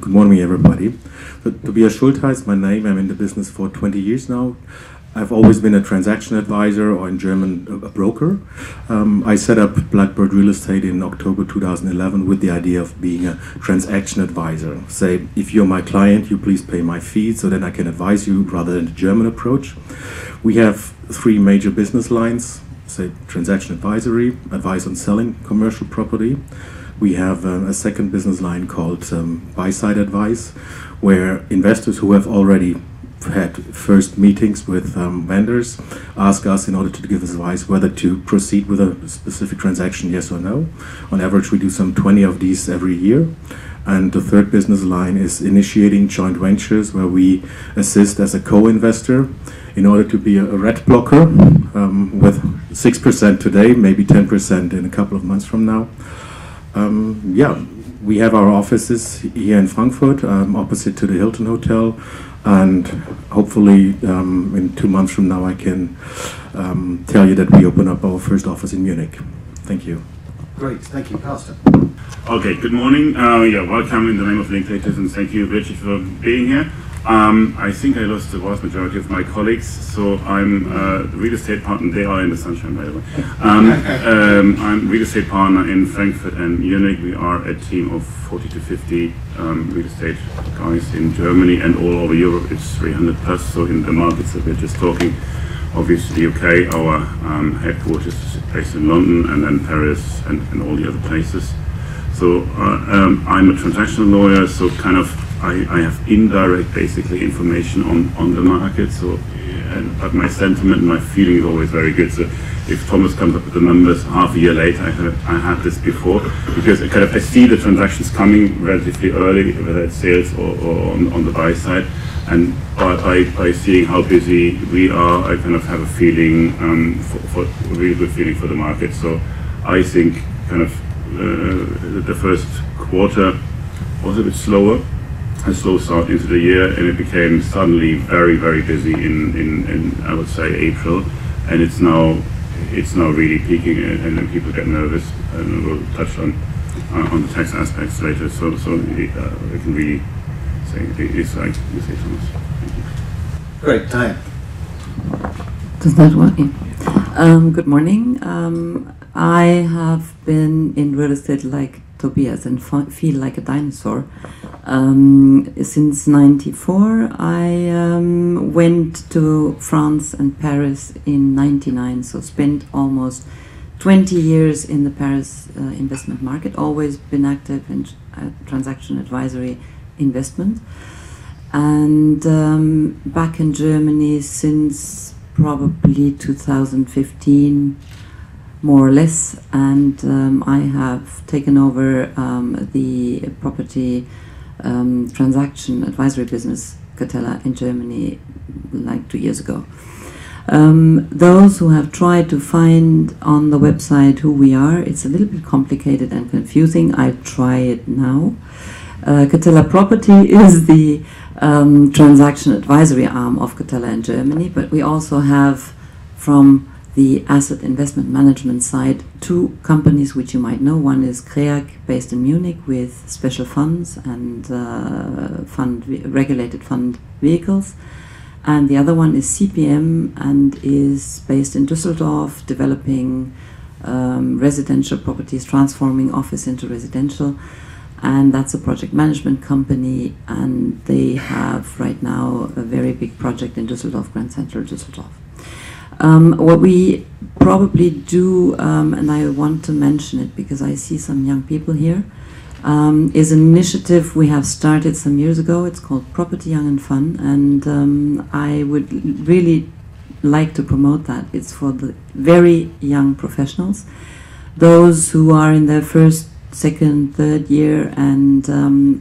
Good morning, everybody. Tobias Schultheiß, my name. I'm in the business for 20 years now. I've always been a transaction advisor, or in German, a broker. I set up Blackbird Real Estate in October 2011 with the idea of being a transaction advisor. Say, if you're my client, you please pay my fee, so then I can advise you rather than the German approach. We have three major business lines. Say, transaction advisory, advice on selling commercial property. We have a second business line called buy-side advice, where investors who have already had first meetings with vendors ask us in order to give us advice whether to proceed with a specific transaction, yes or no. On average, we do some 20 of these every year. And the third business line is initiating joint ventures, where we assist as a co-investor in order to be a red blocker with 6% today, maybe 10% in a couple of months from now. We have our offices here in Frankfurt, opposite to the Hilton Hotel, and hopefully in 2 months from now I can tell you that we open up our first office in Munich. Thank you. Great, thank you, Carsten. Okay, good morning. Welcome in the name of Linklaters, and thank you, Richard, for being here. I think I lost the vast majority of my colleagues, so I'm the real estate partner. They are in the sunshine, by the way. I'm real estate partner in Frankfurt and Munich. We are a team of 40 to 50 real estate guys in Germany, and all over Europe it's 300 plus. So in the markets that we're just talking, obviously UK, our headquarters is based in London, and then Paris and all the other places. So I'm a transactional lawyer, so kind of I have indirect, basically, information on the market. So, but my sentiment and my feeling is always very good. So, if Thomas comes up with the numbers half a year later, I had this before, because I see the transactions coming relatively early, whether it's sales or on the buy side, and by seeing how busy we are, I kind of have a feeling, a really good feeling for the market. So, I think kind of the first quarter was a bit slower. A slow start into the year, and it became suddenly very, very busy in I would say April, and it's now really peaking, and then people get nervous, and we'll touch on the tax aspects later. So I can really say it's like you say, Thomas. Thank you. Great, Diane. Does that work? Good morning. I have been in real estate like Tobias and feel like a dinosaur. Since '94, I went to France and Paris in '99, so spent almost 20 years in the Paris investment market, always been active in transaction advisory investment. And back in Germany since probably 2015, more or less, and I have taken over the property transaction advisory business, Catella, in Germany, like 2 years ago. Those who have tried to find on the website who we are, it's a little bit complicated and confusing. I'll try it now. Catella Property is the transaction advisory arm of Catella in Germany, but we also have from the asset investment management side, two companies which you might know. One is CREAG, based in Munich, with special funds and regulated fund vehicles. And the other one is CPM, and is based in Düsseldorf, developing residential properties, transforming office into residential. And that's a project management company, and they have right now a very big project in Düsseldorf, Grand Central Düsseldorf. What we probably do, and I want to mention it because I see some young people here, is an initiative we have started some years ago. It's called Property Young and Fun, and I would really like to promote that. It's for the very young professionals, those who are in their first, second, third year, and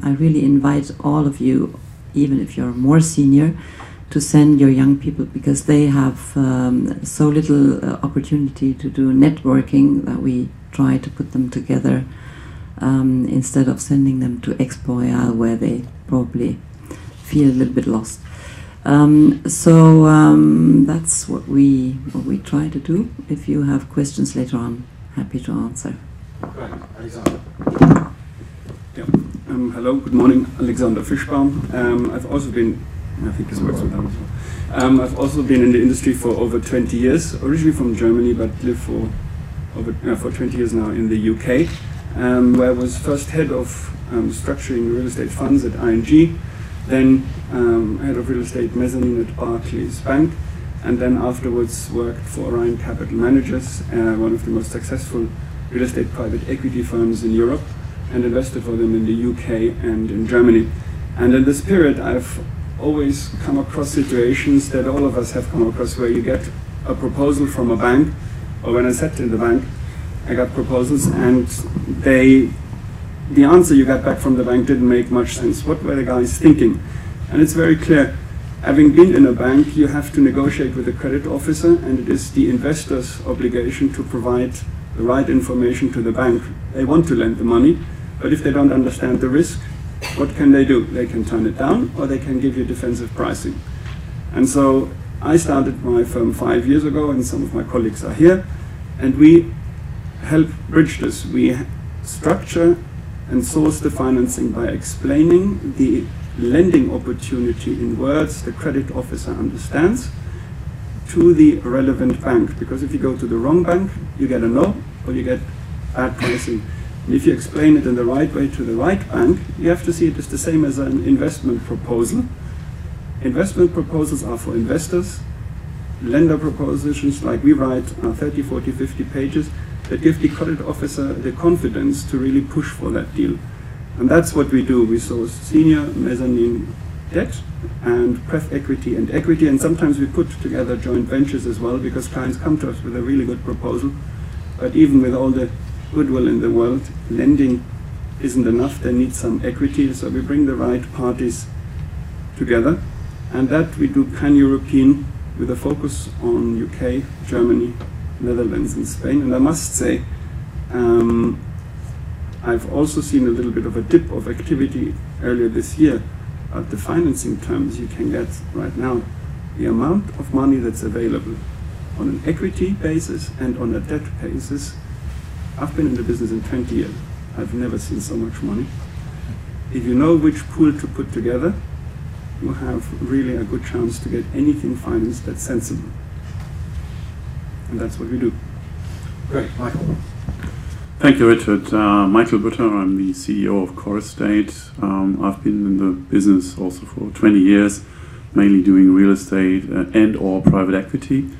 I really invite all of you, even if you're more senior, to send your young people, because they have so little opportunity to do networking that we try to put them together instead of sending them to Expo Real, where they probably feel a little bit lost. That's what we try to do. If you have questions later on, happy to answer. Right, Alexander. Yeah. Hello, good morning, Alexander Fischbaum. I've also been, I think this works with that as well. I've also been in the industry for over 20 years, originally from Germany, but live for 20 years now in the UK, where I was first head of structuring real estate funds at ING, then head of real estate mezzanine at Barclays Bank, and then afterwards worked for Orion Capital Managers, one of the most successful real estate private equity firms in Europe, and invested for them in the UK and in Germany. And in this period, I've always come across situations that all of us have come across, where you get a proposal from a bank, or when I sat in the bank, I got proposals, and the answer you got back from the bank didn't make much sense. What were the guys thinking? And it's very clear, having been in a bank, you have to negotiate with the credit officer, and it is the investor's obligation to provide the right information to the bank. They want to lend the money, but if they don't understand the risk, what can they do? They can turn it down, or they can give you defensive pricing. And so I started my firm 5 years ago, and some of my colleagues are here, and we help bridge this. We structure and source the financing by explaining the lending opportunity in words the credit officer understands to the relevant bank. Because if you go to the wrong bank, you get a no, or you get bad pricing. And if you explain it in the right way to the right bank, you have to see it as the same as an investment proposal. Investment proposals are for investors. Lender propositions, like we write, are 30, 40, 50 pages that give the credit officer the confidence to really push for that deal. And that's what we do. We source senior mezzanine debt and pref equity and equity, and sometimes we put together joint ventures as well, because clients come to us with a really good proposal. But even with all the goodwill in the world, lending isn't enough. They need some equity, so we bring the right parties together, and that we do pan-European with a focus on UK, Germany, Netherlands and Spain. And I must say, I've also seen a little bit of a dip of activity earlier this year, but the financing terms you can get right now, the amount of money that's available on an equity basis and on a debt basis. I've been in the business in 20 years. I've never seen so much money. If you know which pool to put together, you have really a good chance to get anything financed that's sensible. And that's what we do. Great, Michael. Thank you, Richard. Michael Bütter, I'm the CEO of CORESTATE. I've been in the business also for 20 years, mainly doing real estate and or private equity.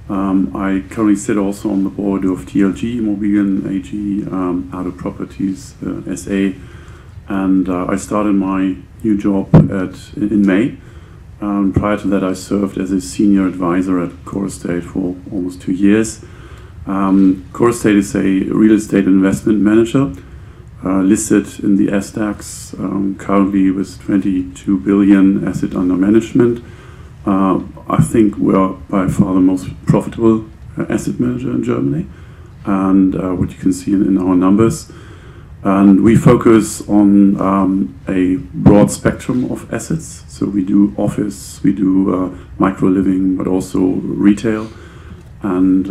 I currently sit also on the board of TLG Immobilien AG, Ado Properties SA, and I started my new job in May. Prior to that, I served as a senior advisor at CORESTATE for almost 2 years. CORESTATE is a real estate investment manager listed in the SDAX, currently with 22 billion asset under management. I think we are by far the most profitable asset manager in Germany, and what you can see in our numbers. And we focus on a broad spectrum of assets. So we do office, we do micro living, but also retail. And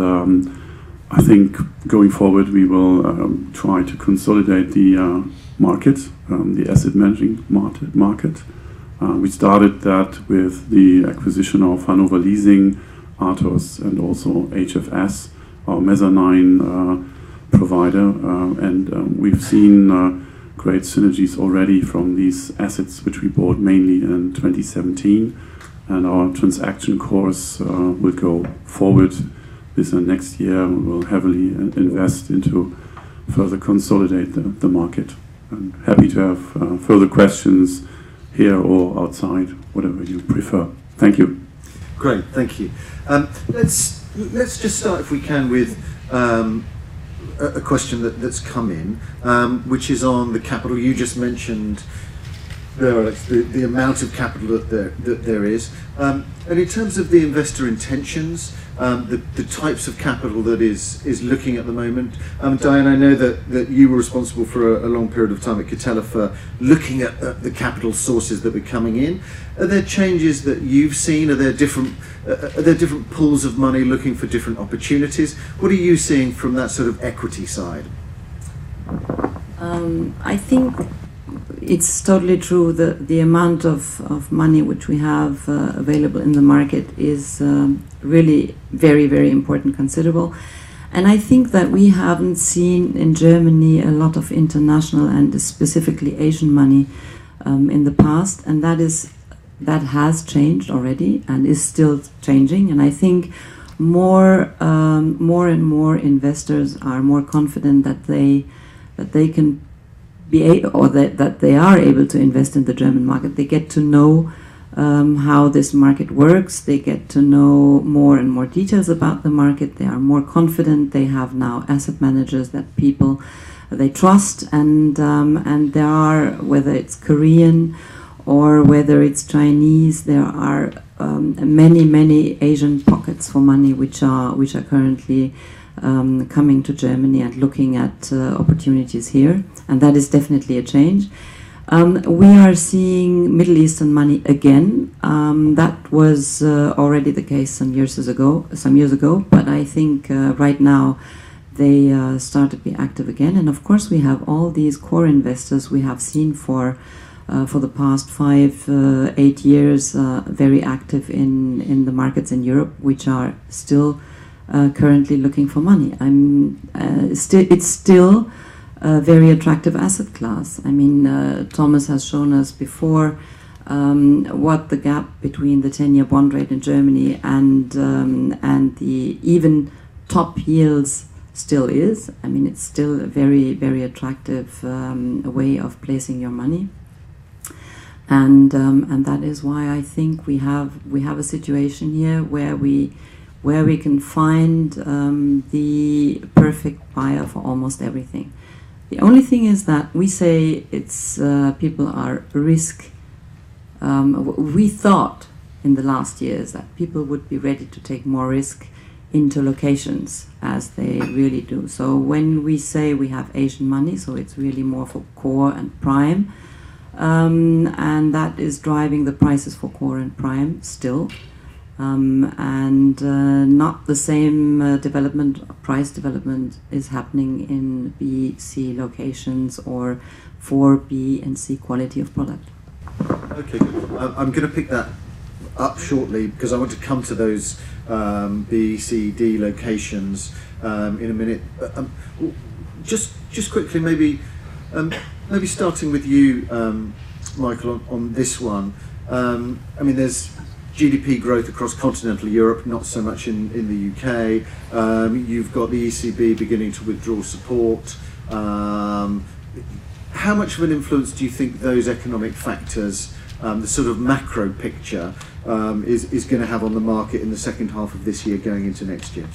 I think going forward we will try to consolidate the market, the asset managing market. We started that with the acquisition of Hannover Leasing, Athos, and also HFS, our mezzanine provider, and we've seen great synergies already from these assets, which we bought mainly in 2017, and our transaction course will go forward this and next year. We will heavily invest into further consolidate the market. I'm happy to have further questions here or outside, whatever you prefer. Thank you. Great, thank you. Let's just start, if we can, with a question that's come in, which is on the capital. You just mentioned the amount of capital that there is, and in terms of the investor intentions, the types of capital that is looking at the moment. Diane, I know that you were responsible for a long period of time at Catella for looking at the capital sources that were coming in. Are there changes that you've seen? Are there different pools of money looking for different opportunities? What are you seeing from that sort of equity side? I think it's totally true that the amount of money which we have available in the market is really very, very important, considerable. And I think that we haven't seen in Germany a lot of international and specifically Asian money in the past, and that has changed already and is still changing. And I think more and more investors are more confident that they can be or that they are able to invest in the German market. They get to know how this market works. They get to know more and more details about the market. They are more confident. They have now asset managers that people they trust, and there are, whether it's Korean or whether it's Chinese, there are many Asian pockets for money which are currently coming to Germany and looking at opportunities here, and that is definitely a change. We are seeing Middle Eastern money again. That was already the case some years ago, but I think right now they start to be active again. And of course we have all these core investors we have seen for the past 5-8 years very active in the markets in Europe, which are still currently looking for money. It's still a very attractive asset class. I mean, Thomas has shown us before what the gap between the 10-year bond rate in Germany and the even top yields still is. I mean, it's still a very, very attractive way of placing your money. And that is why I think we have a situation here where we can find the perfect buyer for almost everything. The only thing is that we say it's people are risk. We thought in the last years that people would be ready to take more risk into locations, as they really do. So when we say we have Asian money, so it's really more for core and prime. And that is driving the prices for core and prime still, and not the same price development is happening in B, C locations or for B and C quality of product. Okay, good. I'm going to pick that up shortly because I want to come to those B, C, D locations in a minute. Just quickly, maybe starting with you, Michael, on this one. I mean, there's GDP growth across continental Europe, not so much in the UK. You've got the ECB beginning to withdraw support. How much of an influence do you think those economic factors, the sort of macro picture, is going to have on the market in the second half of this year going into next year?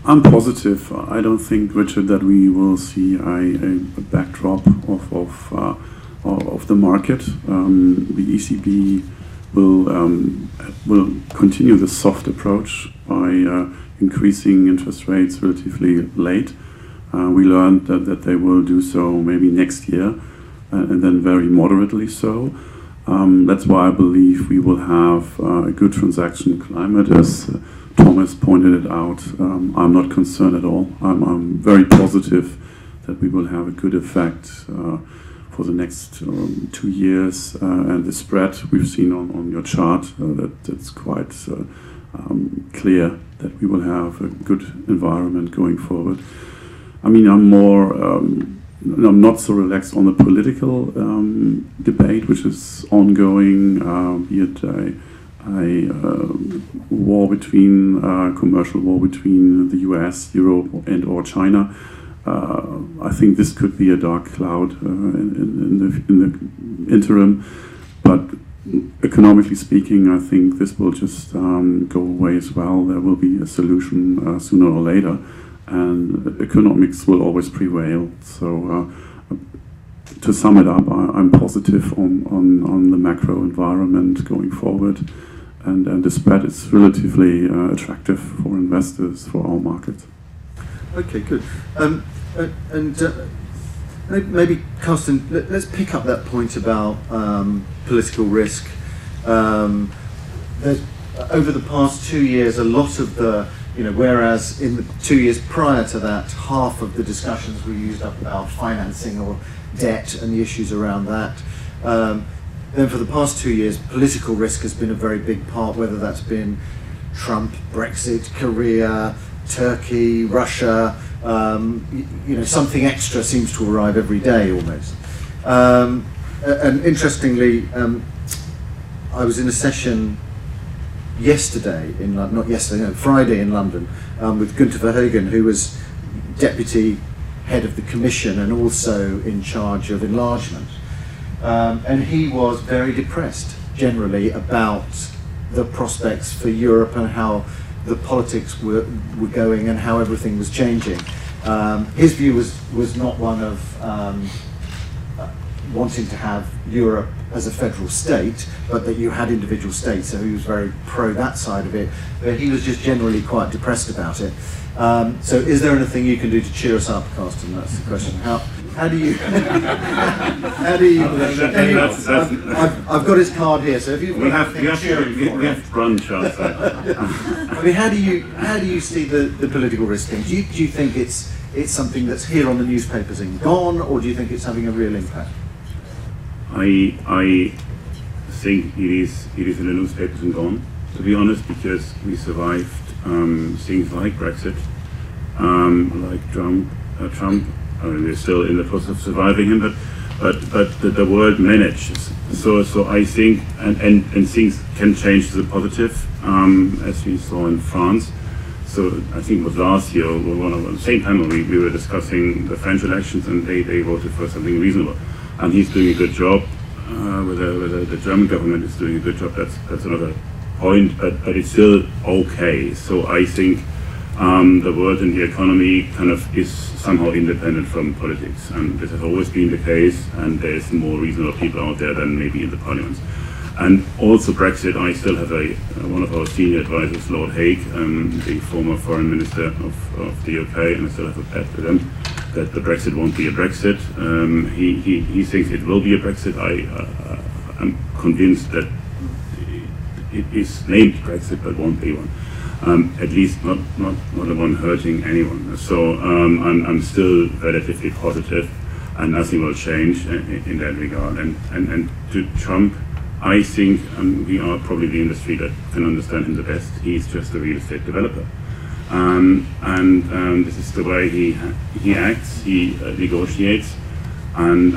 I'm positive. I don't think, Richard, that we will see a backdrop of the market. The ECB will continue the soft approach by increasing interest rates relatively late. We learned that they will do so maybe next year, and then very moderately so. That's why I believe we will have a good transaction climate, as Thomas pointed it out. I'm not concerned at all. I'm very positive that we will have a good effect for the next 2 years, and the spread we've seen on your chart, that's quite clear that we will have a good environment going forward. I mean, I'm not so relaxed on the political debate, which is ongoing, be it a war between commercial war between the US, Europe, and or China. I think this could be a dark cloud in the interim, but economically speaking, I think this will just go away as well. There will be a solution sooner or later, and economics will always prevail. So to sum it up, I'm positive on the macro environment going forward, and the spread is relatively attractive for investors for our market. Okay, good. Maybe, Carsten, let's pick up that point about political risk. Over the past 2 years, a lot of the, whereas in the 2 years prior to that, half of the discussions were used up about financing or debt and the issues around that. Then for the past 2 years, political risk has been a very big part, whether that's been Trump, Brexit, Korea, Turkey, Russia. Something extra seems to arrive every day almost. And interestingly, I was in a session Friday in London with Günther Verheugen, who was deputy head of the Commission and also in charge of enlargement. And he was very depressed generally about the prospects for Europe and how the politics were going and how everything was changing. His view was not one of wanting to have Europe as a federal state, but that you had individual states, so he was very pro that side of it, but he was just generally quite depressed about it. So is there anything you can do to cheer us up, Carsten? That's the question. How do you I've got his card here, so if you we have brunch outside. I mean, how do you see the political risk thing? Do you think it's something that's here on the newspapers and gone, or do you think it's having a real impact? I think it is in the newspapers and gone, to be honest, because we survived things like Brexit, like Trump. I mean, we're still in the process of surviving him, but the world manages. So I think and things can change to the positive, as we saw in France. So I think it was last year, on the same panel, we were discussing the French elections, and they voted for something reasonable. And he's doing a good job. Whether the German government is doing a good job, that's another point, but it's still okay. So I think the world and the economy kind of is somehow independent from politics, and this has always been the case, and there's more reasonable people out there than maybe in the parliaments. And also Brexit, I still have one of our senior advisors, Lord Hague, the former foreign minister of the UK, and I still have a bet with him that the Brexit won't be a Brexit. He thinks it will be a Brexit. I'm convinced that it is named Brexit, but won't be one. At least not the one hurting anyone. So I'm still relatively positive, and nothing will change in that regard. And to Trump, I think we are probably the industry that can understand him the best. He's just a real estate developer. This is the way he acts, he negotiates, and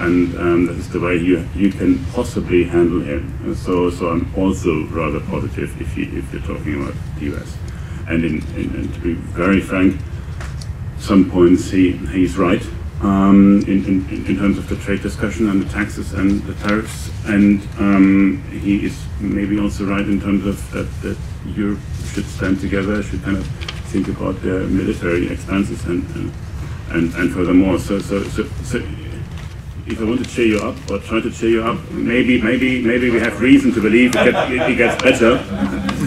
this is the way you can possibly handle him. So I'm also rather positive if you're talking about the US. And to be very frank, some points he's right in terms of the trade discussion and the taxes and the tariffs, and he is maybe also right in terms of that Europe should stand together, should kind of think about their military expenses and furthermore. So if I want to cheer you up or try to cheer you up, maybe we have reason to believe it gets better,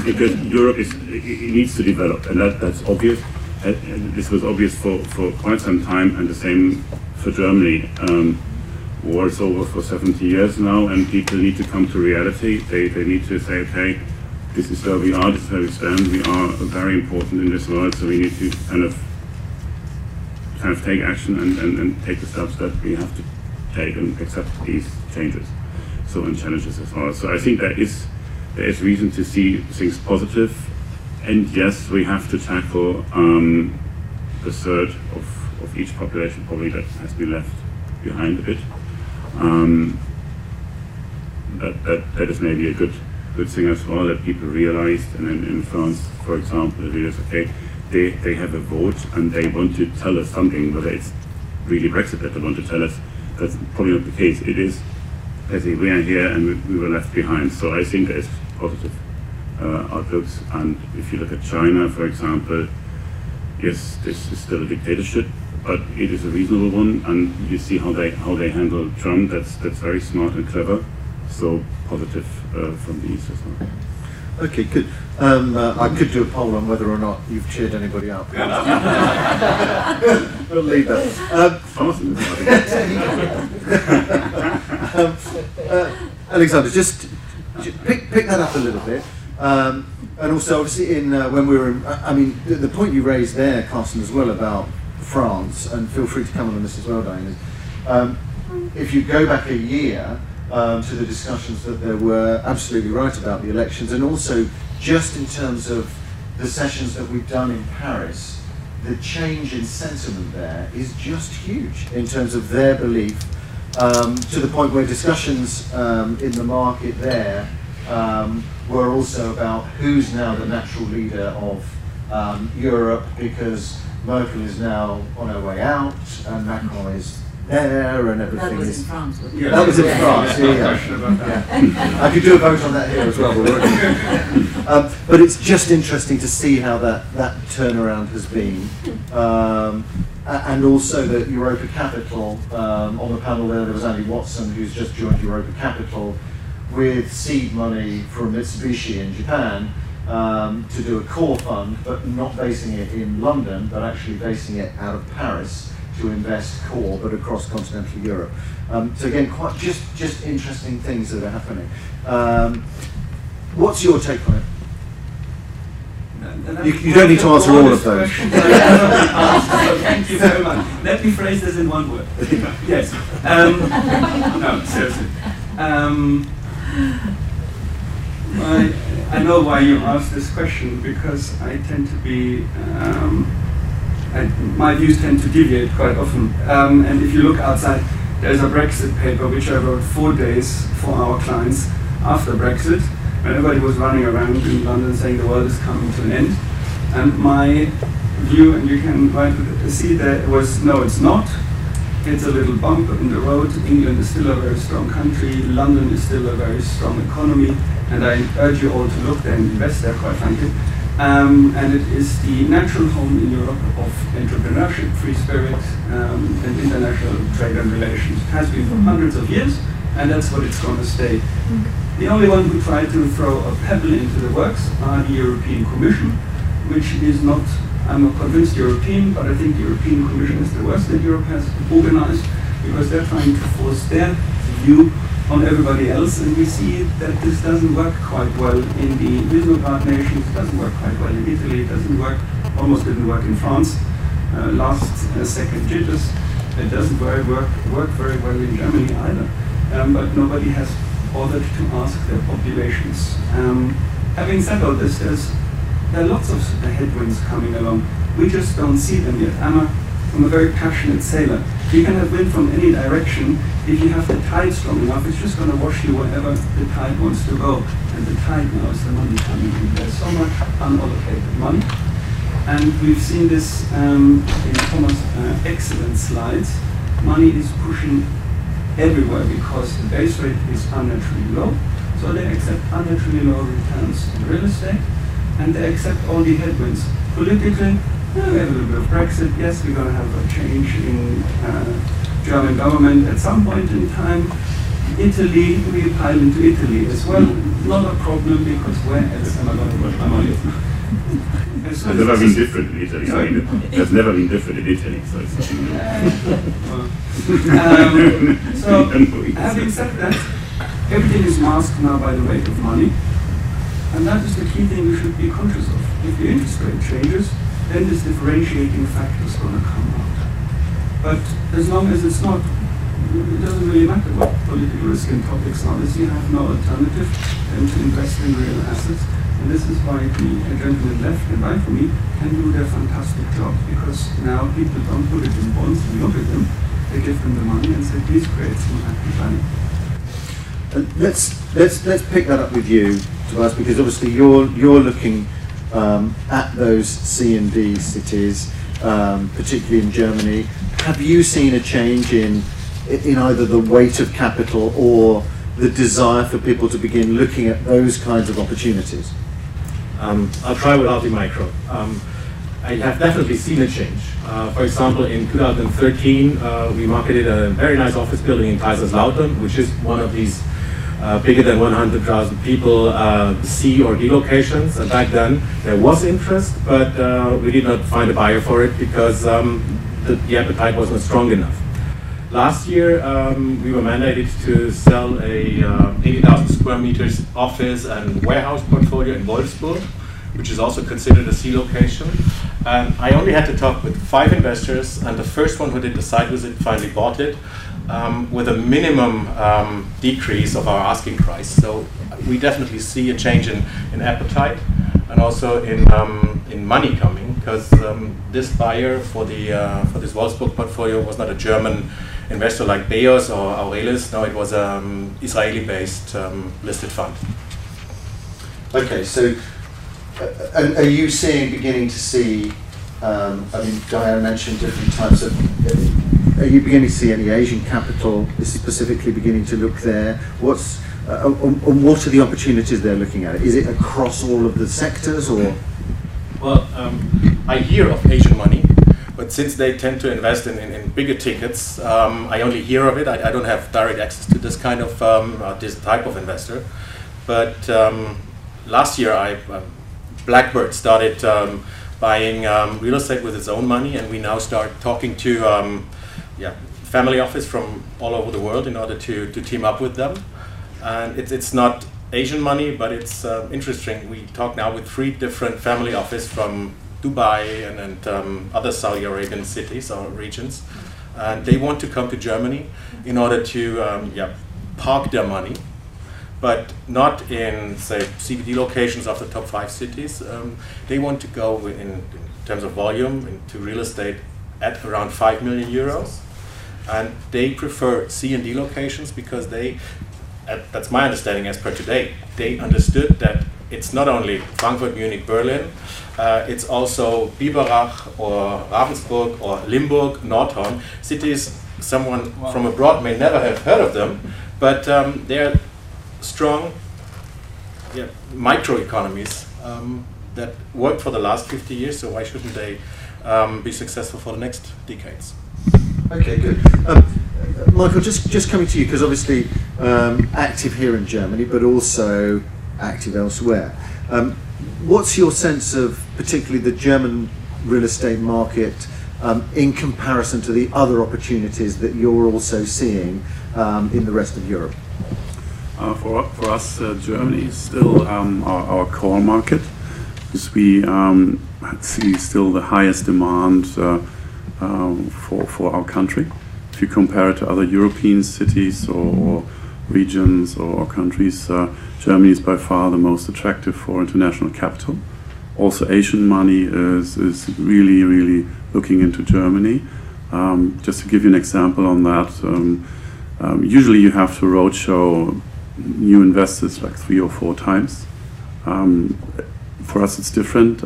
because Europe it needs to develop, and that's obvious. This was obvious for quite some time, and the same for Germany. War is over for 70 years now, and people need to come to reality. They need to say, okay, this is where we are, this is where we stand. We are very important in this world, so we need to kind of take action and take the steps that we have to take and accept these changes, and challenges as well. So I think there is reason to see things positive, and yes, we have to tackle the third of each population probably that has been left behind a bit. That is maybe a good thing as well, that people realized, and in France, for example, it is okay, they have a vote and they want to tell us something, whether it's really Brexit that they want to tell us. That's probably not the case. It is, they say, we are here and we were left behind. So I think there's positive outlooks. And if you look at China, for example, yes, this is still a dictatorship, but it is a reasonable one, and you see how they handle Trump. That's very smart and clever. So positive from the East as well. Okay, good. I could do a poll on whether or not you've cheered anybody up. We'll leave that. Alexander, just pick that up a little bit. And also, obviously, when we were in, I mean, the point you raised there, Carsten, as well, about France, and feel free to come on this as well, Diane, is if you go back a year to the discussions that there were, absolutely right about the elections, and also just in terms of the sessions that we've done in Paris, the change in sentiment there is just huge in terms of their belief, to the point where discussions in the market there were also about who's now the natural leader of Europe, because Merkel is now on her way out and Macron is there and everything. That was is in France, wasn't Yeah, it? that was in France, yeah. I could do a vote on that here as well. But it's just interesting to see how that turnaround has been. And also that Europa Capital, on the panel there was Andy Watson, who's just joined Europa Capital with seed money from Mitsubishi in Japan to do a core fund, but not basing it in London, but actually basing it out of Paris to invest core, but across continental Europe. So again, quite just interesting things that are happening. What's your take on it? You don't need to answer all of those. Thank you very much. Let me phrase this in one word. Yes. No, seriously. I know why you asked this question, because I tend to be, my views tend to deviate quite often. And if you look outside, there's a Brexit paper which I wrote 4 days for our clients after Brexit. Everybody was running around in London saying the world is coming to an end. And my view, and you can see that, was no, it's not. It's a little bump in the road. England is still a very strong country. London is still a very strong economy. And I urge you all to look there and invest there, quite frankly. And it is the natural home in Europe of entrepreneurship, free spirit, and international trade and relations. It has been for hundreds of years, and that's what it's going to stay. The only one who tried to throw a pebble into the works are the European Commission, which is not, I'm a convinced European, but I think the European Commission is the worst that Europe has organized, because they're trying to force their view on everybody else, and we see that this doesn't work quite well in the Visegrad nations, it doesn't work quite well in Italy, it doesn't work, almost didn't work in France, second jitters, it doesn't work very well in Germany either, but nobody has bothered to ask their populations. Having said all this, there are lots of headwinds coming along. We just don't see them yet. I'm a very passionate sailor. You can have wind from any direction. If you have the tide strong enough, it's just going to wash you wherever the tide wants to go. And the tide now is the money coming in. There's so much unallocated money. And we've seen this in Thomas' excellent slides. Money is pushing everywhere because the base rate is unnaturally low. So they accept unnaturally low returns in real estate, and they accept all the headwinds. Politically, we have a little bit of Brexit. Yes, we're going to have a change in German government at some point in time. Italy, we pile into Italy as well. Not a problem, because where else am I going to put my money? It's never been different in Italy. I mean, it's never been different in Italy. So, so having said that, everything is masked now by the weight of money. And that is the key thing we should be conscious of. If the interest rate changes, then this differentiating factor is going to come out. But as long as it's not, it doesn't really matter what political risk and topics are. You have no alternative than to invest in real assets. And this is why the gentleman left and right for me can do their fantastic job, because now people don't put it in bonds and look at them, they give them the money and say, please create some happy value. Let's pick that up with you, Tobias, because obviously you're looking at those C and D cities, particularly in Germany. Have you seen a change in either the weight of capital or the desire for people to begin looking at those kinds of opportunities? I'll try without the micro. I have definitely seen a change. For example, in 2013, we marketed a very nice office building in Kaiserslautern, which is one of these bigger than 100,000 people C or D locations. And back then, there was interest, but we did not find a buyer for it because the appetite wasn't strong enough. Last year, we were mandated to sell a 80,000 square meters office and warehouse portfolio in Wolfsburg, which is also considered a C location. And I only had to talk with 5 investors, and the first one who did the site visit finally bought it. with a minimum decrease of our asking price. So we definitely see a change in appetite and also in money coming, because this buyer for this Wolfsburg portfolio was not a German investor like Beos or Aurelis. No, it was an Israeli-based listed fund. Okay, so are you beginning to see? I mean, Diane mentioned different types of. Are you beginning to see any Asian capital specifically beginning to look there? What are the opportunities they're looking at? Is it across all of the sectors, or? Well, I hear of Asian money, but since they tend to invest in bigger tickets, I only hear of it. I don't have direct access to this kind of this type of investor. But last year, Blackbird started buying real estate with its own money, and we now start talking to family office from all over the world in order to team up with them. And it's not Asian money, but it's interesting. We talk now with 3 different family office from Dubai and other Saudi Arabian cities or regions, and they want to come to Germany in order to park their money, but not in, say, CBD locations of the top 5 cities. They want to go in terms of volume into real estate at around 5 million euros, and they prefer C and D locations because that's my understanding as per today, they understood that it's not only Frankfurt, Munich, Berlin, it's also Biberach or Ravensburg or Limburg, Nordhorn, cities someone from abroad may never have heard of them, but they're strong microeconomies that worked for the last 50 years, so why shouldn't they be successful for the next decades? Okay, good. Michael, just coming to you, because obviously active here in Germany, but also active elsewhere. What's your sense of particularly the German real estate market in comparison to the other opportunities that you're also seeing in the rest of Europe? For us, Germany is still our core market, because we see still the highest demand for our country. If you compare it to other European cities or regions or countries, Germany is by far the most attractive for international capital. Also, Asian money is really looking into Germany. Just to give you an example on that, usually you have to roadshow new investors like 3 or 4 times. For us, it's different.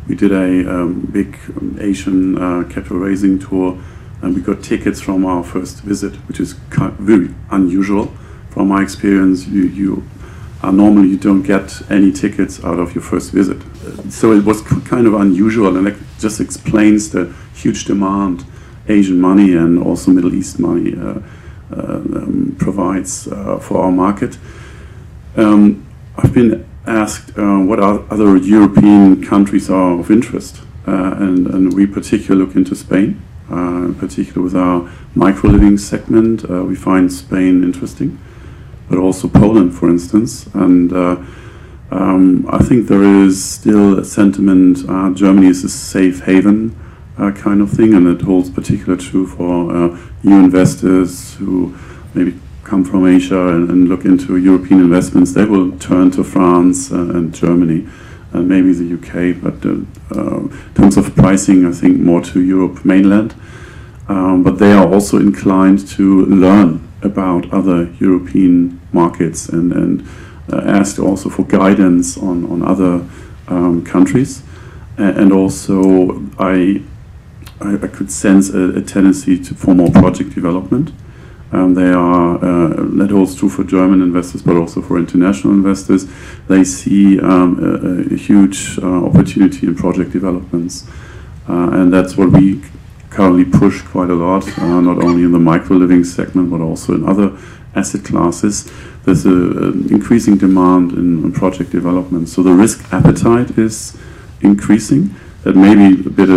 We did a big Asian capital raising tour, and we got tickets from our first visit, which is very unusual. From my experience, normally you don't get any tickets out of your first visit. So it was kind of unusual, and it just explains the huge demand Asian money and also Middle East money provides for our market. I've been asked what other European countries are of interest, and we particularly look into Spain, in particular with our micro-living segment. We find Spain interesting, but also Poland, for instance. And I think there is still a sentiment Germany is a safe haven kind of thing, and it holds particularly true for new investors who maybe come from Asia and look into European investments. They will turn to France and Germany and maybe the UK, but in terms of pricing, I think more to Europe mainland. But they are also inclined to learn about other European markets and ask also for guidance on other countries. And also I could sense a tendency for more project development. That holds true for German investors, but also for international investors. They see a huge opportunity in project developments, and that's what we currently push quite a lot, not only in the micro-living segment, but also in other asset classes. There's an increasing demand in project development, so the risk appetite is increasing. That maybe a bit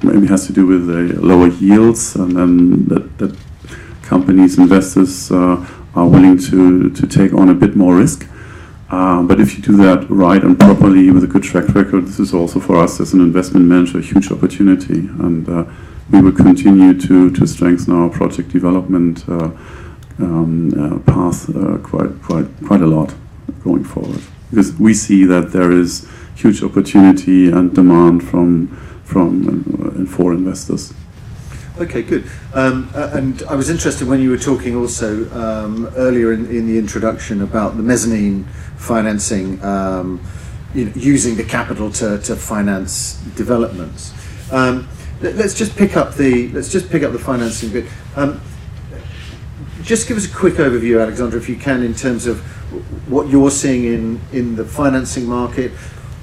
maybe has to do with the lower yields, and then that companies, investors are willing to take on a bit more risk. But if you do that right and properly with a good track record, this is also for us as an investment manager a huge opportunity. And we will continue to strengthen our project development path quite a lot going forward, because we see that there is huge opportunity and demand from and for investors. Okay, good. And I was interested when you were talking also earlier in the introduction about the mezzanine financing, using the capital to finance developments. Let's just pick up the financing bit. Just give us a quick overview, Alexandra, if you can, in terms of what you're seeing in the financing market.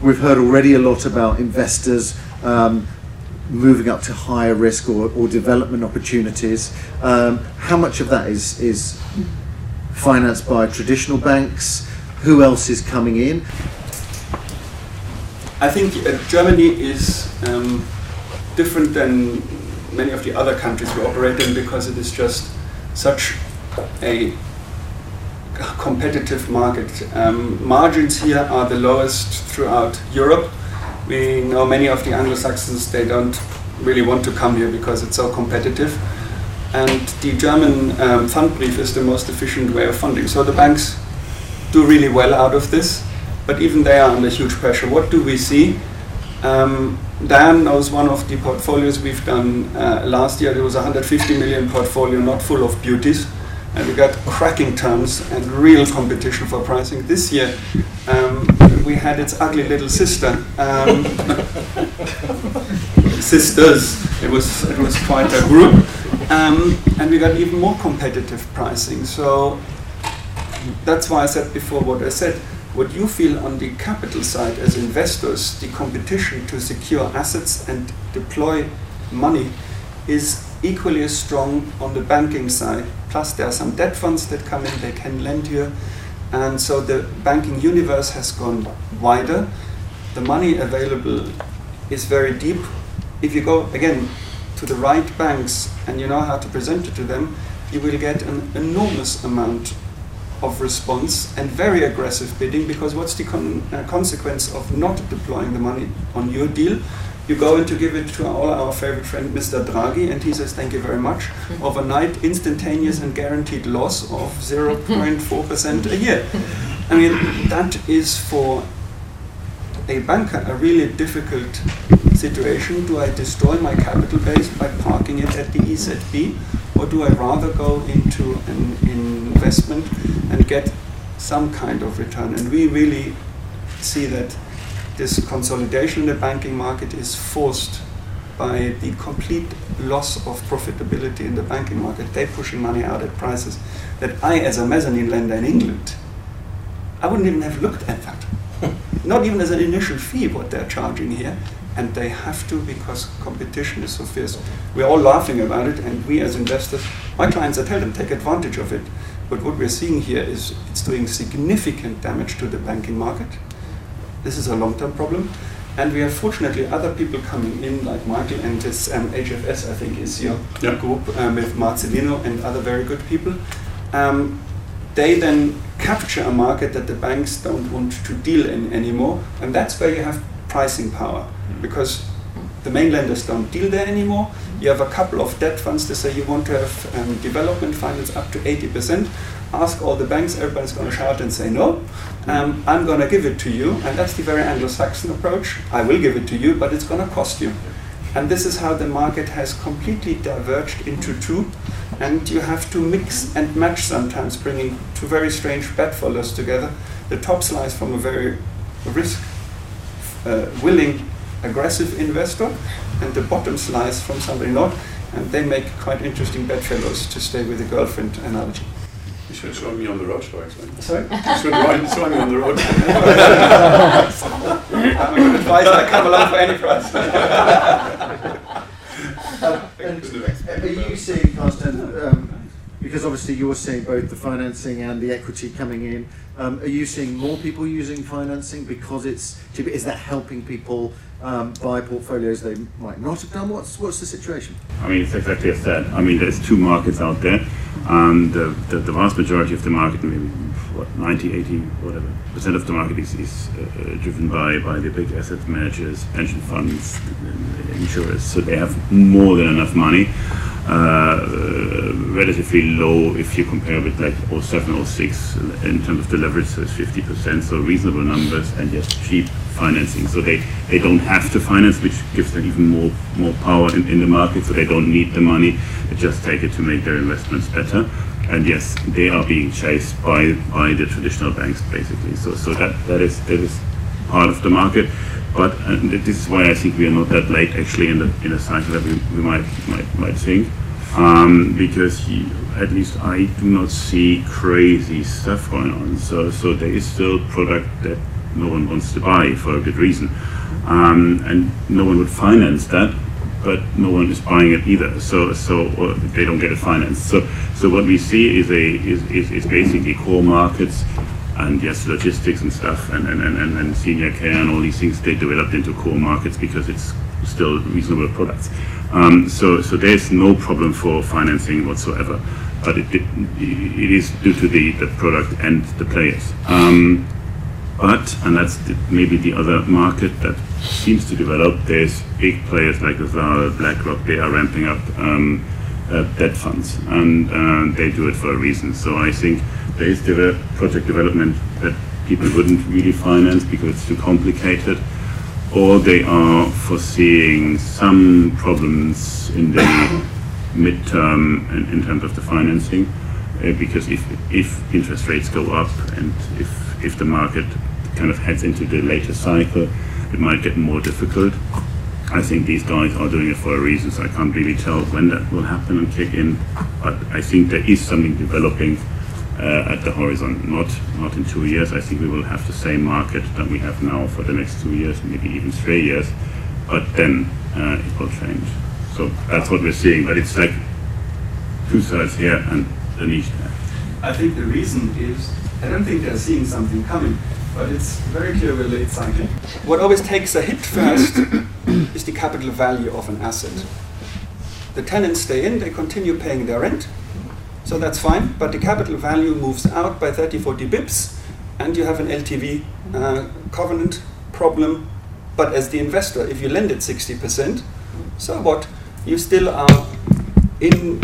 We've heard already a lot about investors moving up to higher risk or development opportunities. How much of that is financed by traditional banks? Who else is coming in? I think Germany is different than many of the other countries we operate in, because it is just such a competitive market. Margins here are the lowest throughout Europe. We know many of the Anglo-Saxons, they don't really want to come here because it's so competitive. And the German Pfandbrief is the most efficient way of funding. So the banks do really well out of this, but even they are under huge pressure. What do we see? Diane knows one of the portfolios we've done last year. There was a 150 million portfolio, not full of beauties. And we got cracking terms and real competition for pricing. This year, we had its ugly little sister. Sisters. It was quite a group. And we got even more competitive pricing. So that's why I said before what I said. What you feel on the capital side as investors, the competition to secure assets and deploy money is equally as strong on the banking side. Plus there are some debt funds that come in, they can lend here. And so the banking universe has gone wider. The money available is very deep. If you go, again, to the right banks and you know how to present it to them, you will get an enormous amount of response and very aggressive bidding, because what's the consequence of not deploying the money on your deal? You go in to give it to our favorite friend, Mr. Draghi, and he says, thank you very much. Overnight, instantaneous and guaranteed loss of 0.4% a year. I mean, that is for a banker a really difficult situation. Do I destroy my capital base by parking it at the EZB? Or do I rather go into an investment and get some kind of return? And we really see that this consolidation in the banking market is forced by the complete loss of profitability in the banking market. They're pushing money out at prices that I, as a mezzanine lender in England, I wouldn't even have looked at that. Not even as an initial fee what they're charging here. And they have to, because competition is so fierce. We're all laughing about it, and we as investors, my clients, I tell them, take advantage of it. But what we're seeing here is it's doing significant damage to the banking market. This is a long-term problem. And we have, fortunately, other people coming in, like Michael and his HFS, I think, is your group, with Marcelino and other very good people. They then capture a market that the banks don't want to deal in anymore. And that's where you have pricing power, because the main lenders don't deal there anymore. You have a couple of debt funds that say you want to have development finance up to 80%. Ask all the banks, everybody's going to shout and say no. I'm going to give it to you, and that's the very Anglo-Saxon approach. I will give it to you, but it's going to cost you. And this is how the market has completely diverged into two, and you have to mix and match sometimes, bringing two very strange bedfellows together. The top slice from a very willing, aggressive investor, and the bottom slice from somebody not, and they make quite interesting bedfellows, to stay with the girlfriend analogy. You should show me on the road show, actually. Sorry? You should show me on the road show. I'm a good advisor, I come along for any price. Are you seeing, Carsten, because obviously you're seeing both the financing and the equity coming in, are you seeing more people using financing because is that helping people buy portfolios they might not have done? What's the situation? I mean, it's exactly as said. I mean, there's two markets out there, and the vast majority of the market, maybe what, 90, 80, whatever % of the market is driven by the big asset managers, pension funds, insurers. So they have more than enough money. Relatively low if you compare with like 07, 06 in terms of the leverage, so it's 50%, so reasonable numbers, and yes, cheap financing. So they don't have to finance, which gives them even more power in the market, so they don't need the money, they just take it to make their investments better. And yes, they are being chased by the traditional banks, basically. So that is part of the market. But this is why I think we are not that late actually in a cycle that we might think, because at least I do not see crazy stuff going on. So there is still product that no one wants to buy for a good reason, and no one would finance that, but no one is buying it either. So or they don't get it financed. So what we see is basically core markets. And yes, logistics and stuff, and senior care and all these things, they developed into core markets because it's still reasonable products. So there's no problem for financing whatsoever, but it is due to the product and the players. And that's maybe the other market that seems to develop. There's big players like Loll, Blackbird, they are ramping up debt funds, and they do it for a reason. So I think there is project development that people wouldn't really finance because it's too complicated, or they are foreseeing some problems in the midterm in terms of the financing, because if interest rates go up and if the market kind of heads into the later cycle, it might get more difficult. I think these guys are doing it for a reason, so I can't really tell when that will happen and kick in, but I think there is something developing at the horizon, not in 2 years. I think we will have the same market that we have now for the next 2 years, maybe even 3 years, but then it will change. So that's what we're seeing, but it's like two sides here and the niche there. I think the reason is, I don't think they're seeing something coming, but it's very clear we're late cycling. What always takes a hit first is the capital value of an asset. The tenants stay in, they continue paying their rent, so that's fine, but the capital value moves out by 30, 40 bips, and you have an LTV covenant problem. But as the investor, if you lend it 60%, so what? You still are in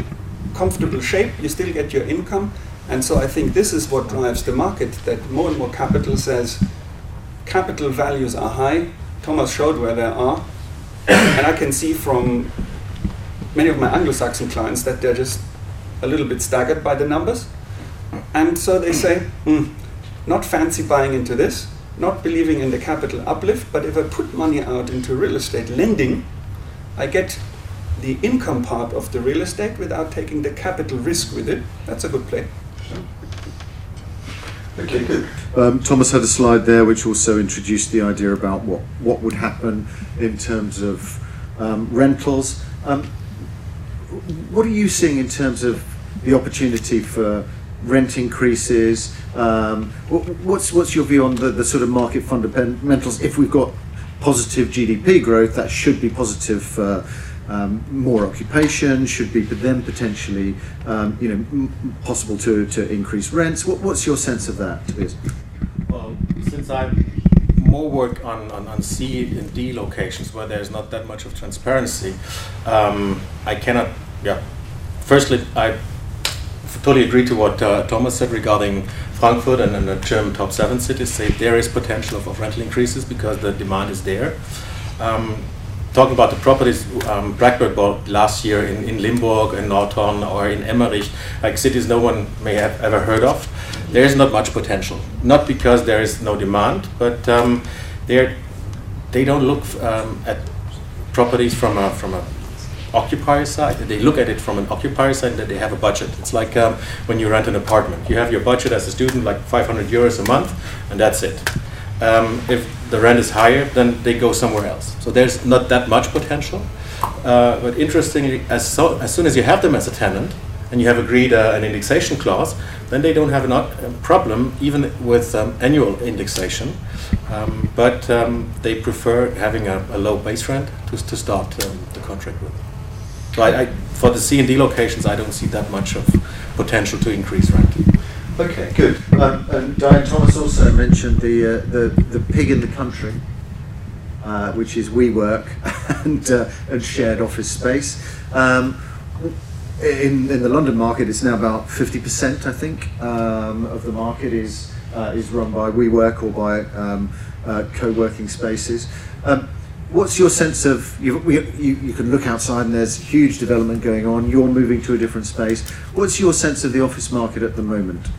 comfortable shape, you still get your income, and so I think this is what drives the market, that more and more capital says capital values are high. Thomas showed where they are, and I can see from many of my Anglo-Saxon clients that they're just a little bit staggered by the numbers, and so they say, not fancy buying into this, not believing in the capital uplift, but if I put money out into real estate lending, I get the income part of the real estate without taking the capital risk with it. That's a good play. Okay, good. Thomas had a slide there which also introduced the idea about what would happen in terms of rentals. What are you seeing in terms of the opportunity for rent increases? What's your view on the sort of market fundamentals? If we've got positive GDP growth, that should be positive for more occupation, should be then potentially possible to increase rents. What's your sense of that, Tobias? Well, since I more work on C and D locations where there's not that much of transparency, I cannot. Firstly, I totally agree to what Thomas said regarding Frankfurt and the German top 7 cities. Say there is potential of rental increases because the demand is there. Talking about the properties Blackbird bought last year in Limburg, in Nordhorn, or in Emmerich, like cities no one may have ever heard of, there is not much potential. Not because there is no demand, but they don't look at properties from a occupier side. They look at it from an occupier side that they have a budget. It's like when you rent an apartment. You have your budget as a student, like 500 euros a month, and that's it. If the rent is higher, then they go somewhere else. So there's not that much potential. But interestingly, as soon as you have them as a tenant, and you have agreed an indexation clause, then they don't have a problem even with annual indexation. But they prefer having a low base rent to start the contract with. So for the C and D locations, I don't see that much of potential to increase rent. Okay, good. And Diane, Thomas also mentioned the pig in the country, which is WeWork and shared office space. In the London market, it's now about 50%, I think, of the market is run by WeWork or by co-working spaces. What's your sense of, you can look outside and there's huge development going on, you're moving to a different space. What's your sense of the office market at the moment?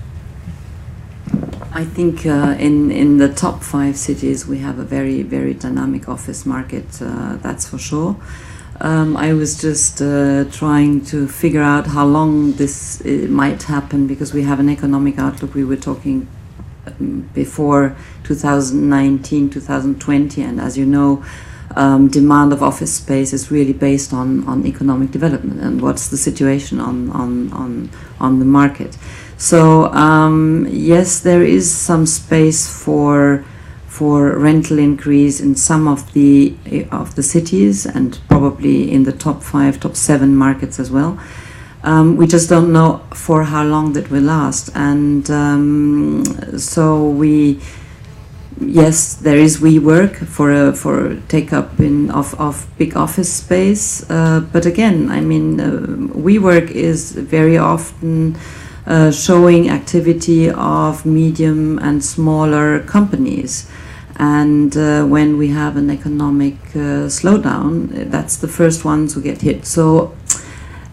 I think in the top 5 cities we have a very, very dynamic office market, that's for sure. I was just trying to figure out how long this might happen, because we have an economic outlook. We were talking before 2019, 2020, and as you know, demand of office space is really based on economic development and what's the situation on the market. So yes, there is some space for rental increase in some of the cities, and probably in the top 5, top 7 markets as well. We just don't know for how long that will last, and so yes, there is WeWork for take up of big office space, but again, I mean, WeWork is very often showing activity of medium and smaller companies. And when we have an economic slowdown, that's the first ones who get hit. So,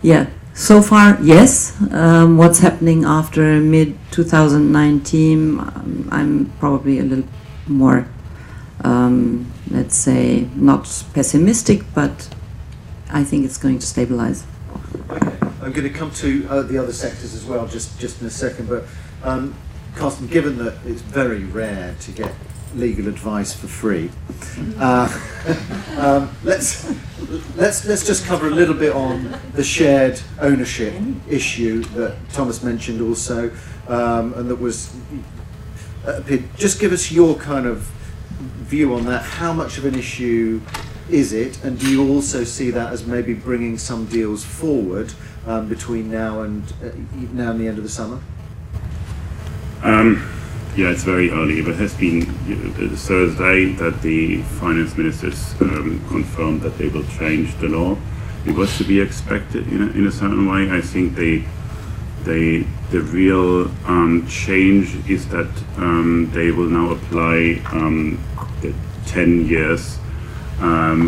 yeah, so far, yes. What's happening after mid-2019, I'm probably a little more, let's say, not pessimistic, but I think it's going to stabilize. Okay, I'm going to come to the other sectors as well, just in a second. But Carsten, given that it's very rare to get legal advice for free, let's just cover a little bit on the shared ownership issue that Thomas mentioned also, and that was just give us your kind of view on that. How much of an issue is it, and do you also see that as maybe bringing some deals forward between now and the end of the summer? Yeah, it's very early, but it has been Thursday that the finance ministers confirmed that they will change the law. It was to be expected in a certain way. I think the real change is that they will now apply the 10 years,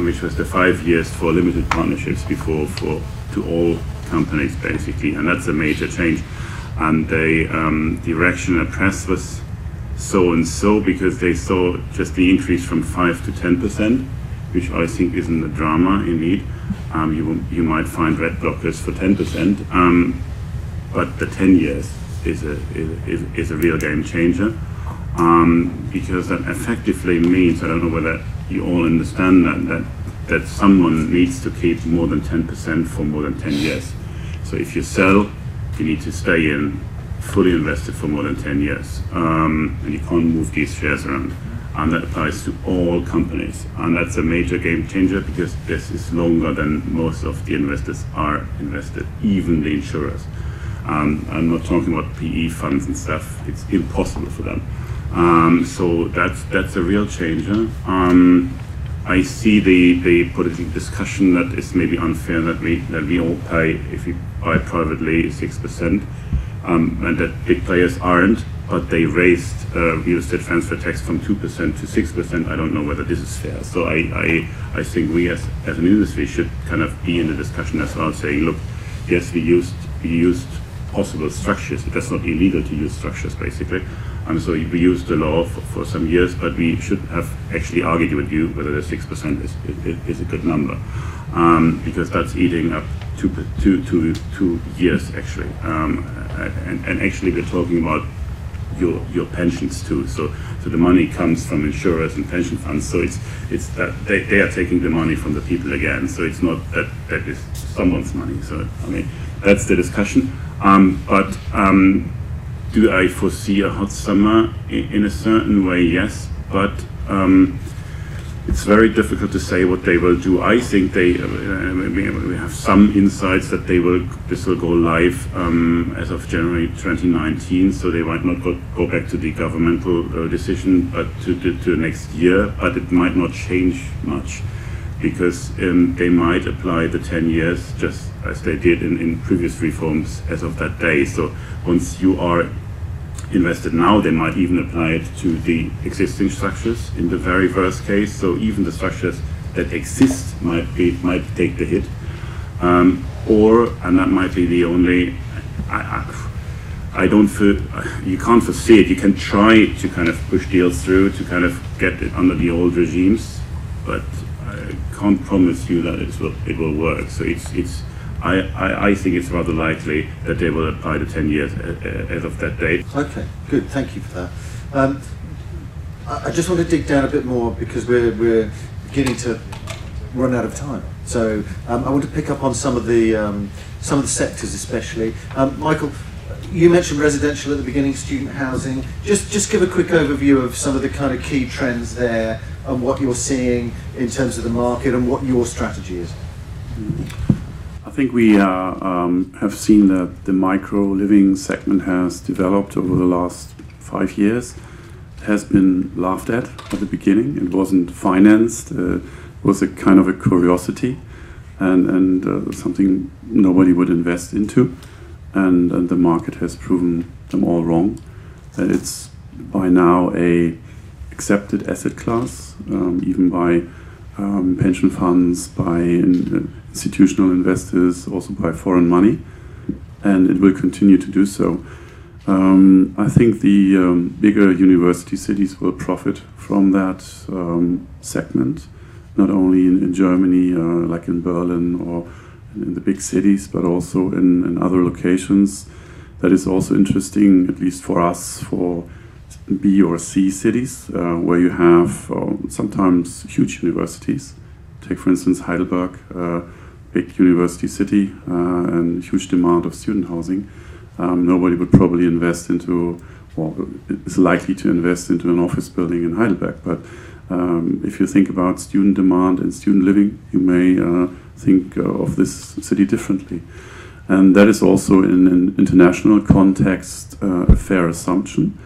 which was the 5 years for limited partnerships before to all companies basically, and that's a major change. And the reaction in the press was so and so, because they saw just the increase from 5 to 10%, which I think isn't a drama indeed. You might find red blockers for 10%, but the 10 years is a real game changer, because that effectively means, I don't know whether you all understand that someone needs to keep more than 10% for more than 10 years. So if you sell, you need to stay in fully invested for more than 10 years, and you can't move these shares around, and that applies to all companies, and that's a major game changer, because this is longer than most of the investors are invested, even the insurers. I'm not talking about PE funds and stuff, it's impossible for them. So that's a real changer. I see the political discussion that is maybe unfair, that we all pay, if we buy privately, 6%, and that big players aren't, but they raised real estate transfer tax from 2% to 6%. I don't know whether this is fair. So I think we as an industry should kind of be in the discussion as well, saying, look, yes, we used possible structures. That's not illegal to use structures, basically. So we used the law for some years, but we should have actually argued with you whether the 6% is a good number, because that's eating up 2 years actually, and actually we're talking about your pensions too. So the money comes from insurers and pension funds. So it's that they are taking the money from the people again. So it's not that is someone's money. So I mean, that's the discussion. But do I foresee a hot summer? In a certain way, yes. But it's very difficult to say what they will do. I think we have some insights that this will go live as of January 2019, so they might not go back to the governmental decision, but to next year. But it might not change much, because they might apply the 10 years just as they did in previous reforms as of that day. So once you are invested now, they might even apply it to the existing structures in the very worst case. So even the structures that exist might take the hit, and that might be the only. I don't feel you can't foresee it. You can try to kind of push deals through to kind of get it under the old regimes, but I can't promise you that it will work. So I think it's rather likely that they will apply the 10 years as of that date. Okay, good. Thank you for that. I just want to dig down a bit more, because we're beginning to run out of time. So I want to pick up on some of the sectors, especially. Michael, you mentioned residential at the beginning, student housing. Just give a quick overview of some of the kind of key trends there and what you're seeing in terms of the market and what your strategy is. I think we have seen that the micro living segment has developed over the last 5 years. It has been laughed at the beginning. It wasn't financed. It was a kind of a curiosity and something nobody would invest into. And the market has proven them all wrong. It's by now a accepted asset class, even by pension funds, by institutional investors, also by foreign money, and it will continue to do so. I think the bigger university cities will profit from that segment, not only in Germany, like in Berlin or in the big cities, but also in other locations. That is also interesting, at least for us, for B or C cities, where you have sometimes huge universities. Take, for instance, Heidelberg, big university city, and huge demand of student housing. Nobody would probably invest into, or is likely to invest into an office building in Heidelberg. But if you think about student demand and student living, you may think of this city differently. And that is also in an international context a fair assumption.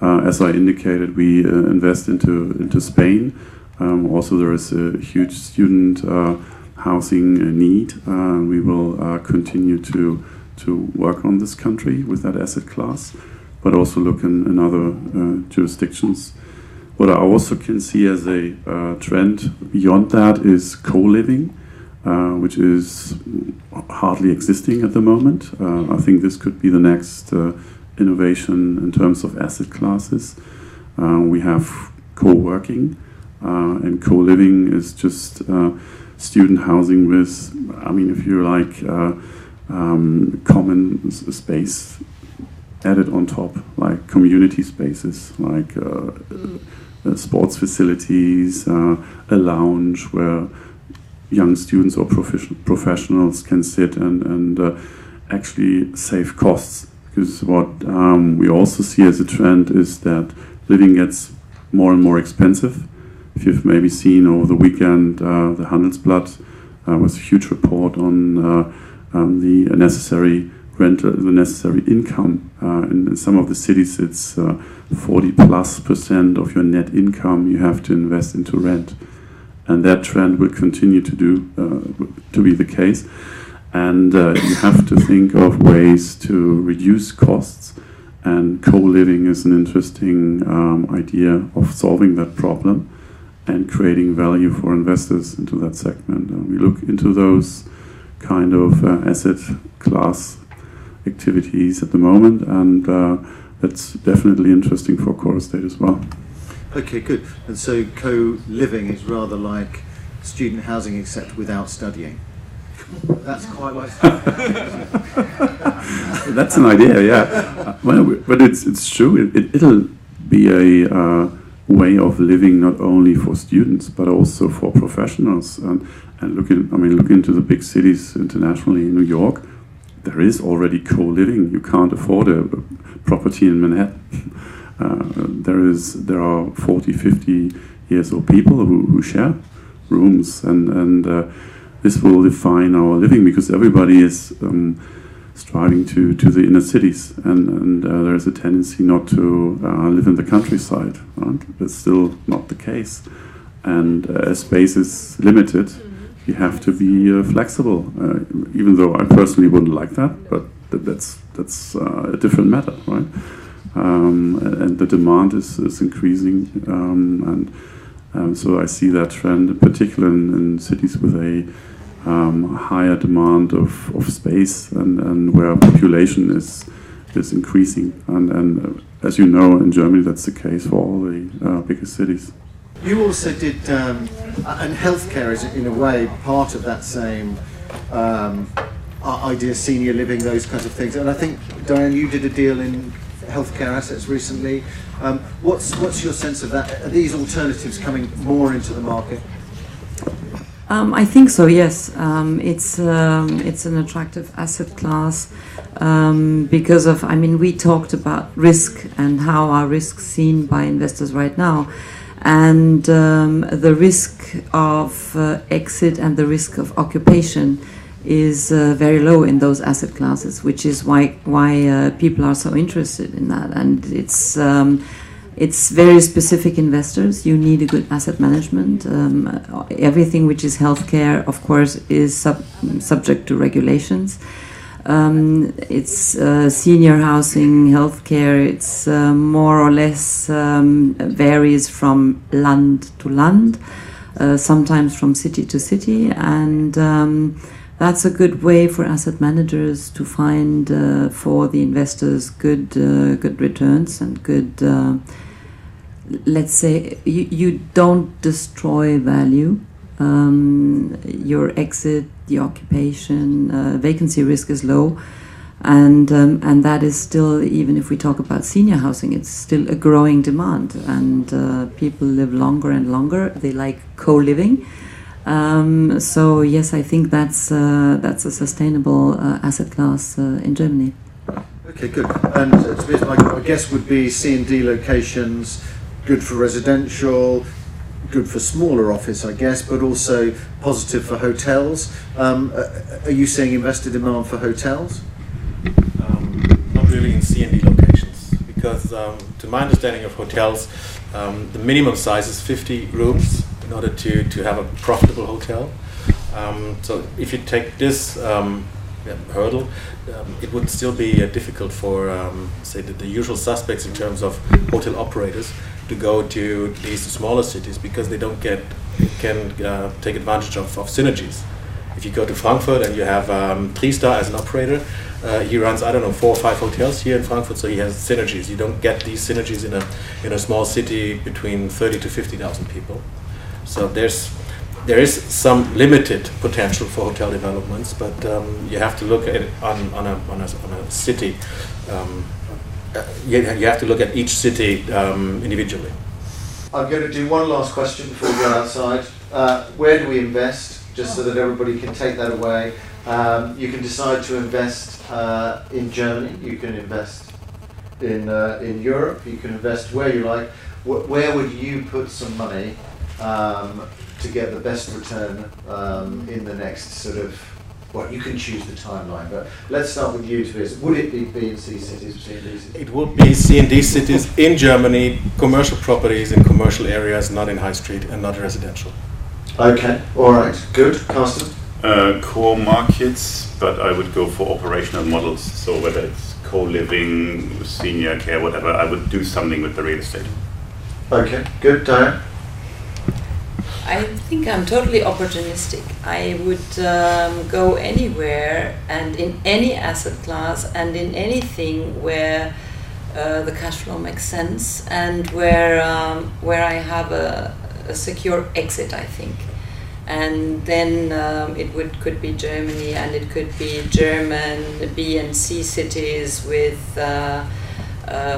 As I indicated, we invest into Spain. Also, there is a huge student housing need. We will continue to work on this country with that asset class, but also look in other jurisdictions. What I also can see as a trend beyond that is co-living, which is hardly existing at the moment. I think this could be the next innovation in terms of asset classes. We have co-working, and co-living is just student housing with, I mean, if you like, common space added on top, like community spaces, like sports facilities, a lounge where young students or professionals can sit and actually save costs. Because what we also see as a trend is that living gets more and more expensive. If you've maybe seen over the weekend, the Handelsblatt was a huge report on the necessary rental, the necessary income. In some of the cities, it's 40+% of your net income you have to invest into rent, and that trend will continue to be the case. And you have to think of ways to reduce costs, and co-living is an interesting idea of solving that problem and creating value for investors into that segment. We look into those kind of asset class activities at the moment, and that's definitely interesting for CORESTATE as well. Okay, good. And so co-living is rather like student housing, except without studying. That's quite like. That's an idea, yeah. But it's true. It'll be a way of living not only for students but also for professionals. And look into the big cities internationally. In New York, there is already co-living. You can't afford a property in Manhattan there are 40, 50 years old people who share rooms, and this will define our living, because everybody is striving to the inner cities, and there is a tendency not to live in the countryside. Right? That's still not the case, and as space is limited, you have to be flexible. Even though I personally wouldn't like that, but that's a different matter, right? And the demand is increasing, and so I see that trend, in particular in cities with a higher demand of space, and where population is increasing, and as you know, in Germany that's the case for all the bigger cities. You also did, and healthcare is in a way part of that same idea, senior living, those kinds of things. And I think, Diane, you did a deal in healthcare assets recently. What's your sense of that? Are these alternatives coming more into the market? I think so, yes. It's an attractive asset class because of, we talked about risk and how are risks seen by investors right now. And the risk of exit and the risk of occupation is very low in those asset classes, which is why people are so interested in that. And it's very specific investors. You need a good asset management. Everything which is healthcare, of course, is subject to regulations. It's senior housing, healthcare. It's more or less varies from land to land, sometimes from city to city, and that's a good way for asset managers to find for the investors good returns and good. Let's say you don't destroy value. Your exit, the occupation, vacancy risk is low, and that is still, even if we talk about senior housing, it's still a growing demand, and people live longer and longer. They like co-living, so yes, I think that's a sustainable asset class in Germany. Okay, good. And Tobias, my guess would be C&D locations, good for residential, good for smaller office, I guess, but also positive for hotels. Are you seeing investor demand for hotels? Not really in C&D locations, because to my understanding of hotels, the minimum size is 50 rooms in order to have a profitable hotel. So if you take this hurdle, it would still be difficult for, say, the usual suspects in terms of hotel operators to go to these smaller cities, because they can take advantage of synergies. If you go to Frankfurt and you have Tristar as an operator, he runs, 4 or 5 hotels here in Frankfurt, so he has synergies. You don't get these synergies in a small city between 30 to 50,000 people. So there is some limited potential for hotel developments, but you have to look at it on a city. You have to look at each city individually. I'm going to do one last question before we go outside. Where do we invest? Just so that everybody can take that away. You can decide to invest in Germany. You can invest in Europe. You can invest where you like. Where would you put some money to get the best return in the next sort of? Well, you can choose the timeline, but let's start with you, Tobias. Would it be B and C cities, C and D cities? It would be C and D cities in Germany, commercial properties in commercial areas, not in high street and not residential. Okay, all right, good. Carsten? Core markets, but I would go for operational models. So whether it's co-living, senior care, whatever, I would do something with the real estate. Okay, good. Diane? I think I'm totally opportunistic. I would go anywhere and in any asset class and in anything where the cash flow makes sense and where I have a secure exit, I think. And then could be Germany, and it could be German B and C cities with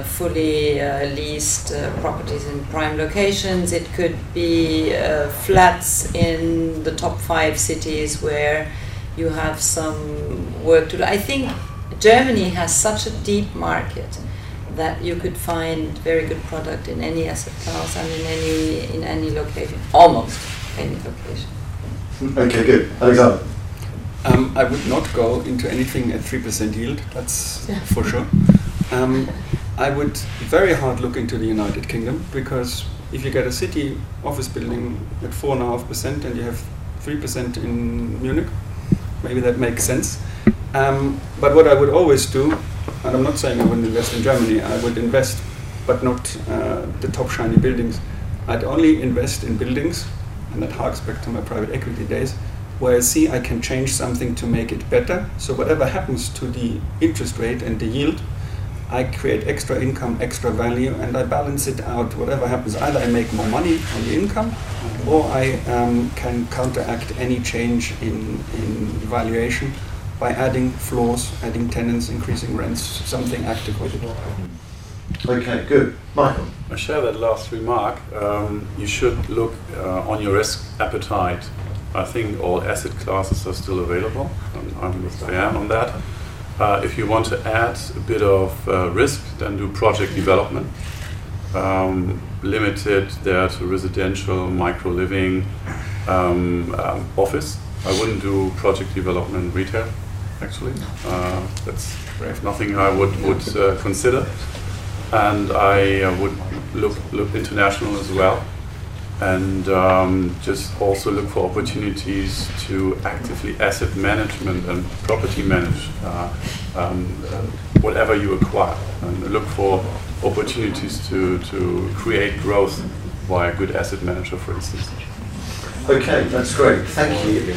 fully leased properties in prime locations. It could be flats in the top 5 cities where you have some work to do. I think Germany has such a deep market that you could find very good product in any asset class and in any location, almost any location. Okay, good. Alexander. I would not go into anything at 3% yield, that's for sure. I would very hard look into the United Kingdom, because if you get a city office building at 4.5% and you have 3% in Munich, maybe that makes sense. But what I would always do, and I'm not saying I wouldn't invest in Germany, I would invest, but not the top shiny buildings. I'd only invest in buildings, and that harks back to my private equity days, where I see I can change something to make it better. So whatever happens to the interest rate and the yield, I create extra income, extra value, and I balance it out. Whatever happens, either I make more money on the income, or I can counteract any change in valuation by adding floors, adding tenants, increasing rents, something active with it. Okay, good. Michael. I share that last remark. You should look on your risk appetite. I think all asset classes are still available, and I'm with Diane on that. If you want to add a bit of risk, then do project development. Limited there to residential, micro-living, office. I wouldn't do project development retail, actually. That's nothing I would consider. And I would look international as well. And just also look for opportunities to actively asset management and property manage whatever you acquire, and look for opportunities to create growth via a good asset manager, for instance. Okay, that's great. Thank you.